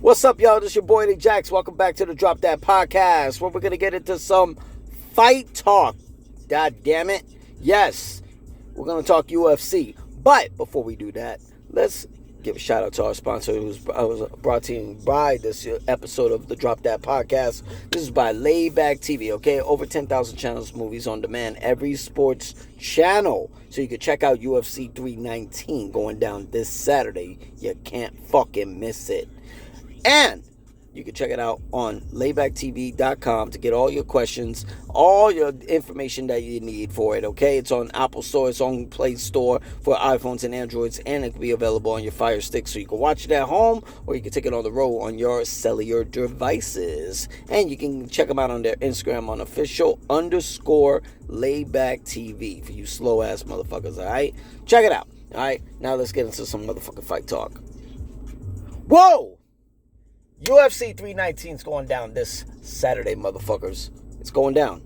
What's up, y'all? This is your boy, Eddie Jax. Welcome back to the Drop That Podcast, where we're going to get into some fight talk. God damn it. Yes, we're going to talk UFC. But before we do that, let's give a shout out to our sponsor who's brought to you by this episode of the Drop That Podcast. This is by Layback TV, okay? Over 10,000 channels, movies on demand, every sports channel. So you can check out UFC 319 going down this Saturday. You can't fucking miss it. And you can check it out on laybacktv.com to get all your questions, all your information that you need for it, okay? It's on Apple Store, it's on Play Store for iPhones and Androids, and it can be available on your Fire Stick, so you can watch it at home, or you can take it on the road on your cellular devices. And you can check them out on their Instagram on official_laybacktv for you slow-ass motherfuckers, all right? Check it out, all right? Now let's get into some motherfucking fight talk. Whoa! UFC 319 is going down this Saturday, motherfuckers. It's going down.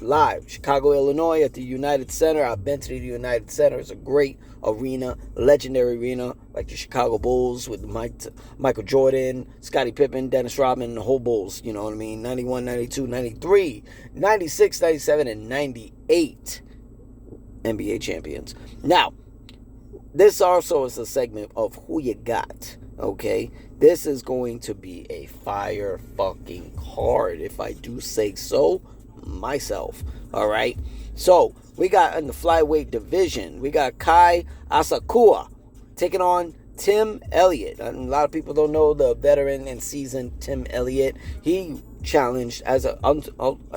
Live. Chicago, Illinois at the United Center. I've been to the United Center. It's a great arena. Legendary arena. Like the Chicago Bulls with Michael Jordan, Scottie Pippen, Dennis Rodman, the whole Bulls. You know what I mean? 91, 92, 93, 96, 97, and 98 NBA champions. Now, this also is a segment of Who You Got. Okay? This is going to be a fire fucking card, if I do say so myself. Alright? So, we got in the flyweight division, we got Kai Asakura taking on Tim Elliott. And a lot of people don't know the veteran and seasoned Tim Elliott. He challenged as I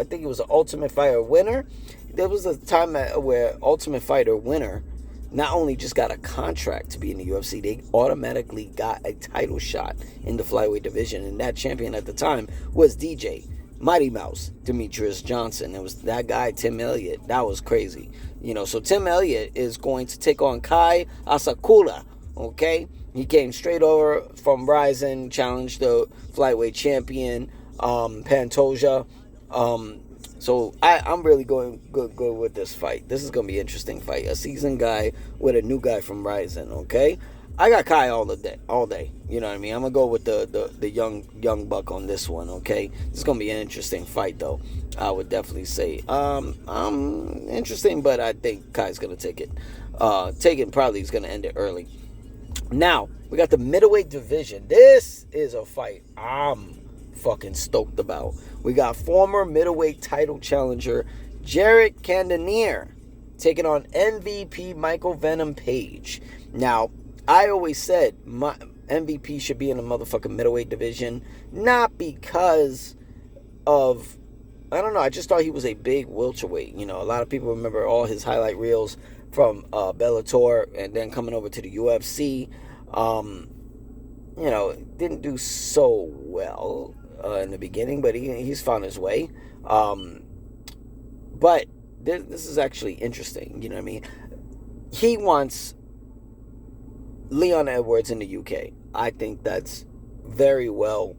think it was an Ultimate Fighter winner. There was a time where Ultimate Fighter winner not only just got a contract to be in the UFC, they automatically got a title shot in the flyweight division. And that champion at the time was DJ Mighty Mouse Demetrius Johnson. It was that guy, Tim Elliott. That was crazy. You know, so Tim Elliott is going to take on Kai Asakura, okay? He came straight over from Ryzen, challenged the flyweight champion, Pantoja. So I'm really going good with this fight. This is going to be an interesting fight. A seasoned guy with a new guy from Ryzen, okay? I got Kai all day. You know what I mean? I'm going to go with the young buck on this one, okay? This is going to be an interesting fight, though. I would definitely say. Interesting, but I think Kai's going to take it. Probably he's going to end it early. Now, we got the middleweight division. This is a fight I'm fucking stoked about. We got former middleweight title challenger Jared Cannonier taking on MVP Michael Venom Page. Now, I always said my MVP should be in the motherfucking middleweight division, not because of, I don't know, I just thought he was a big welterweight. You know, a lot of people remember all his highlight reels from Bellator and then coming over to the UFC. You know, didn't do so well in the beginning, but he's found his way. But this is actually interesting. You know what I mean? He wants Leon Edwards in the UK. I think that's very well.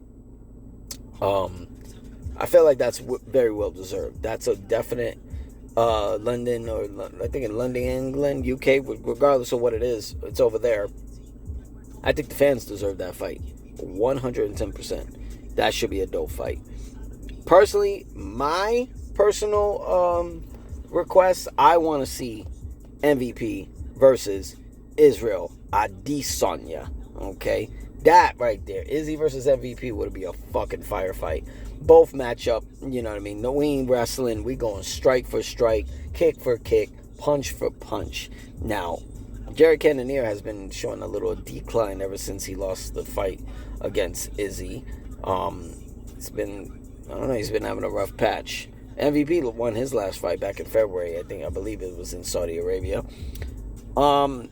I feel like that's very well deserved. That's a definite London, or I think in London, England, UK, regardless of what it is, it's over there. I think the fans deserve that fight 110%. That should be a dope fight. Personally, my personal request, I want to see MVP versus Israel Adesanya. Okay? That right there, Izzy versus MVP, would be a fucking firefight. Both match up, you know what I mean? No, we ain't wrestling. We going strike for strike, kick for kick, punch for punch. Now, Jared Cannonier has been showing a little decline ever since he lost the fight against Izzy. He's been having a rough patch. MVP won his last fight back in February. I believe it was in Saudi Arabia. I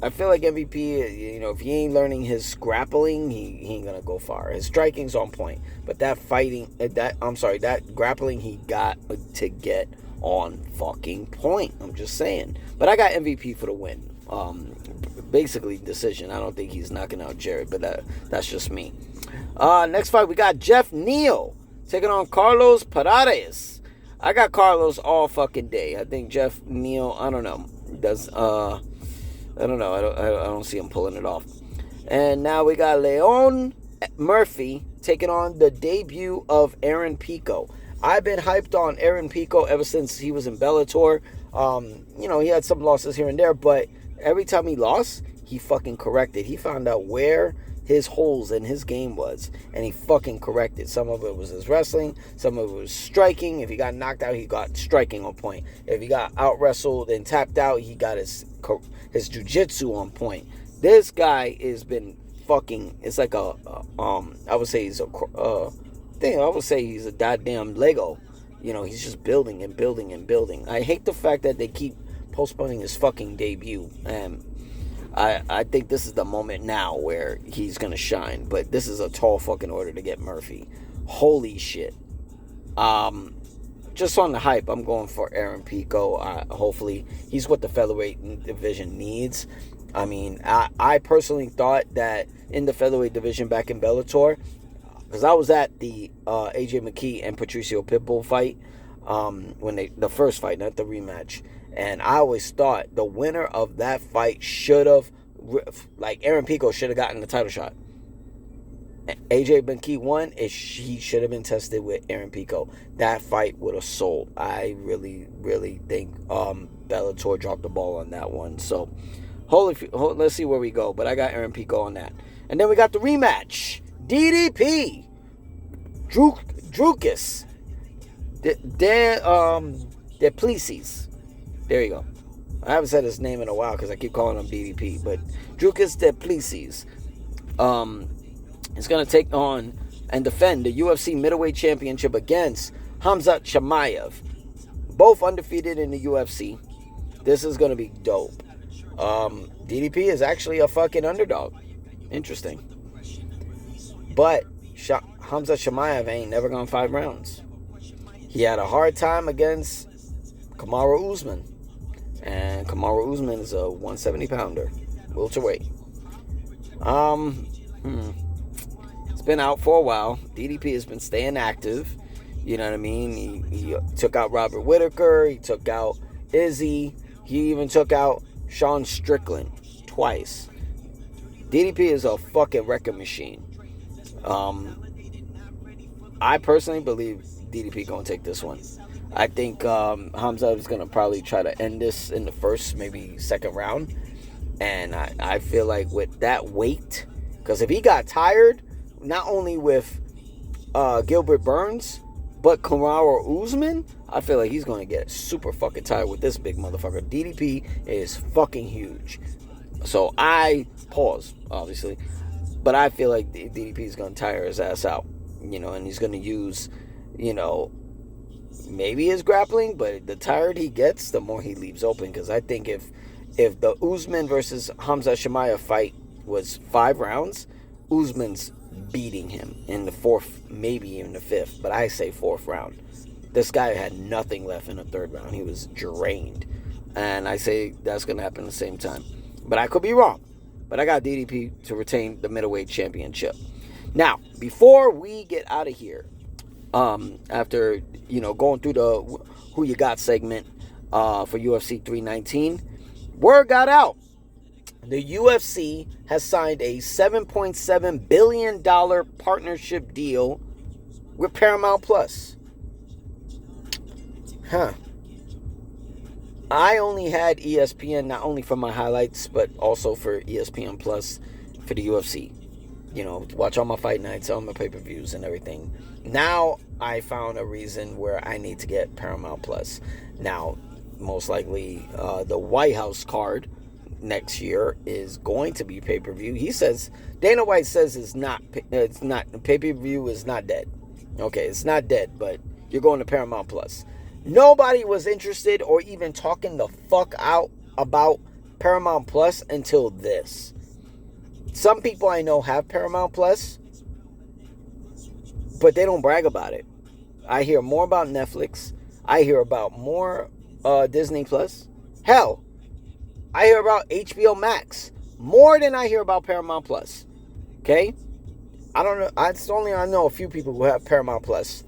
feel like MVP, you know, if he ain't learning his grappling, he ain't gonna go far. His striking's on point, but that grappling he got to get on fucking point. I'm just saying. But I got MVP for the win. Basically decision. I don't think he's knocking out Jared, but that's just me. Next fight, we got Jeff Neal taking on Carlos Paredes. I got Carlos all fucking day. I think Jeff Neal, I don't know, I don't know. I don't see him pulling it off. And now we got Leon Murphy taking on the debut of Aaron Pico. I've been hyped on Aaron Pico ever since he was in Bellator. He had some losses here and there, but every time he lost, he fucking corrected. He found out where his holes in his game was, and he fucking corrected. Some of it was his wrestling, some of it was striking. If he got knocked out, he got striking on point. If he got out wrestled and tapped out, he got his jiu-jitsu on point. This guy has been fucking, it's like I would say he's a goddamn Lego. He's just building and building and building. I hate the fact that they keep postponing his fucking debut, and I think this is the moment now where he's gonna shine. But this is a tall fucking order to get Murphy. Holy shit. Just on the hype, I'm going for Aaron Pico. Hopefully, he's what the featherweight division needs. I mean, I personally thought that in the featherweight division back in Bellator, because I was at the AJ McKee and Patricio Pitbull fight, when the first fight, not the rematch. And I always thought the winner of that fight should have, Aaron Pico should have gotten the title shot. AJ McKee won. He should have been tested with Aaron Pico. That fight would have sold. I really, really think Bellator dropped the ball on that one. So, let's see where we go. But I got Aaron Pico on that. And then we got the rematch. DDP. Dricus. Duplessis. There you go. I haven't said his name in a while because I keep calling him DDP. But Dricus Duplessis is going to take on and defend the UFC middleweight championship against Khamzat Chimaev. Both undefeated in the UFC. This is going to be dope. DDP is actually a fucking underdog. Interesting. But Khamzat Chimaev ain't never gone 5 rounds. He had a hard time against Kamaru Usman. And Kamaru Usman is a 170-pounder. Welterweight. It's been out for a while. DDP has been staying active. You know what I mean? He took out Robert Whittaker. He took out Izzy. He even took out Sean Strickland twice. DDP is a fucking wrecking machine. I personally believe DDP gonna take this one. I think Khamzat is gonna probably try to end this in the first, maybe second round. And I feel like with that weight, because if he got tired, not only with Gilbert Burns, but Kamaru Usman, I feel like he's going to get super fucking tired with this big motherfucker. DDP is fucking huge. So I pause, obviously. But I feel like DDP is going to tire his ass out. And he's going to use, maybe his grappling, but the tired he gets, the more he leaves open. Because I think if the Usman versus Khamzat Chimaev fight was 5 rounds, Usman's beating him in the 4th, maybe even the 5th, but I say 4th round. This guy had nothing left in the 3rd round. He was drained. And I say that's going to happen at the same time. But I could be wrong. But I got DDP to retain the middleweight championship. Now, before we get out of here, after, going through the Who You Got segment for UFC 319, word got out. The UFC has signed a $7.7 billion partnership deal with Paramount Plus. I only had ESPN, not only for my highlights, but also for ESPN Plus for the UFC. Watch all my fight nights, all my pay-per-views and everything. Now I found a reason where I need to get Paramount Plus. Now, most likely, the White House card next year is going to be pay-per-view. He says, Dana White says it's not pay-per-view is not dead. Okay, it's not dead, but you're going to Paramount Plus. Nobody was interested or even talking the fuck out about Paramount Plus until this. Some people I know have Paramount Plus, but they don't brag about it. I hear more about Netflix. I hear about more Disney Plus. Hell, I hear about HBO Max more than I hear about Paramount Plus. Okay? I don't know. I know a few people who have Paramount Plus.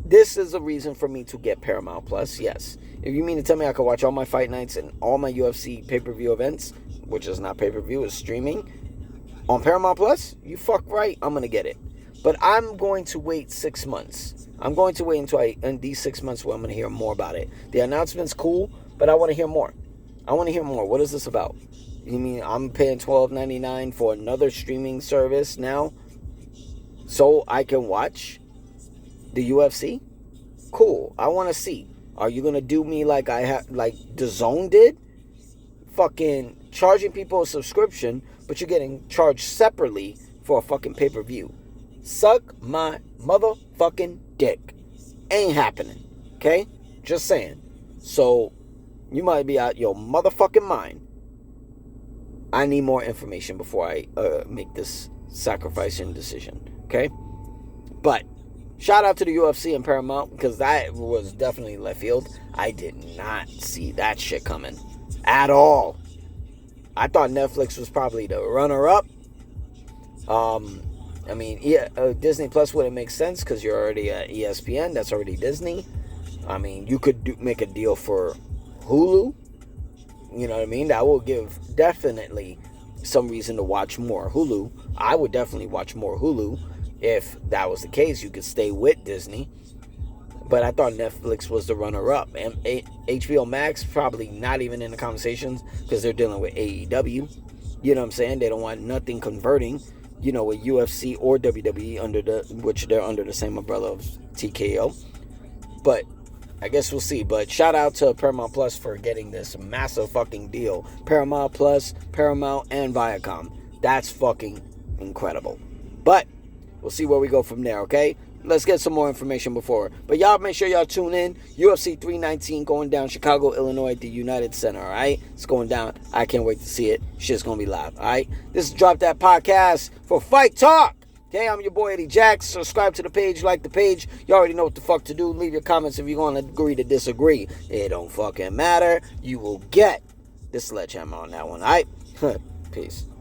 This is a reason for me to get Paramount Plus, yes. If you mean to tell me I can watch all my fight nights and all my UFC pay-per-view events, which is not pay-per-view, is streaming, On Paramount Plus, you fuck right, I'm going to get it. But I'm going to wait 6 months. I'm going to wait until in these 6 months where I'm going to hear more about it. The announcement's cool, but I want to hear more. I want to hear more. What is this about? You mean I'm paying $12.99 for another streaming service now so I can watch the UFC? Cool. I want to see. Are you going to do me like like DAZN did? Fucking charging people a subscription, but you're getting charged separately for a fucking pay-per-view. Suck my motherfucking dick. Ain't happening. Okay? Just saying. So, you might be out your motherfucking mind. I need more information before I make this sacrificing decision. Okay? But, shout out to the UFC and Paramount, because that was definitely left field. I did not see that shit coming. At all. I thought Netflix was probably the runner-up. I mean, Disney Plus wouldn't make sense because you're already at ESPN. That's already Disney. I mean, you could make a deal for Hulu. You know what I mean? That will give definitely some reason to watch more Hulu. I would definitely watch more Hulu if that was the case. You could stay with Disney. But I thought Netflix was the runner-up. And HBO Max probably not even in the conversations because they're dealing with AEW. You know what I'm saying? They don't want nothing converting, with UFC or WWE which they're under the same umbrella of TKO. But I guess we'll see. But shout out to Paramount Plus for getting this massive fucking deal. Paramount Plus, Paramount, and Viacom. That's fucking incredible. But we'll see where we go from there, okay? Let's get some more information before. But y'all make sure y'all tune in. UFC 319 going down Chicago, Illinois at the United Center, all right? It's going down. I can't wait to see it. Shit's going to be live, all right? This is Drop That Podcast for Fight Talk. Okay, I'm your boy Eddie Jacks. Subscribe to the page, like the page. You already know what the fuck to do. Leave your comments if you're going to agree to disagree. It don't fucking matter. You will get the sledgehammer on that one, all right? Peace.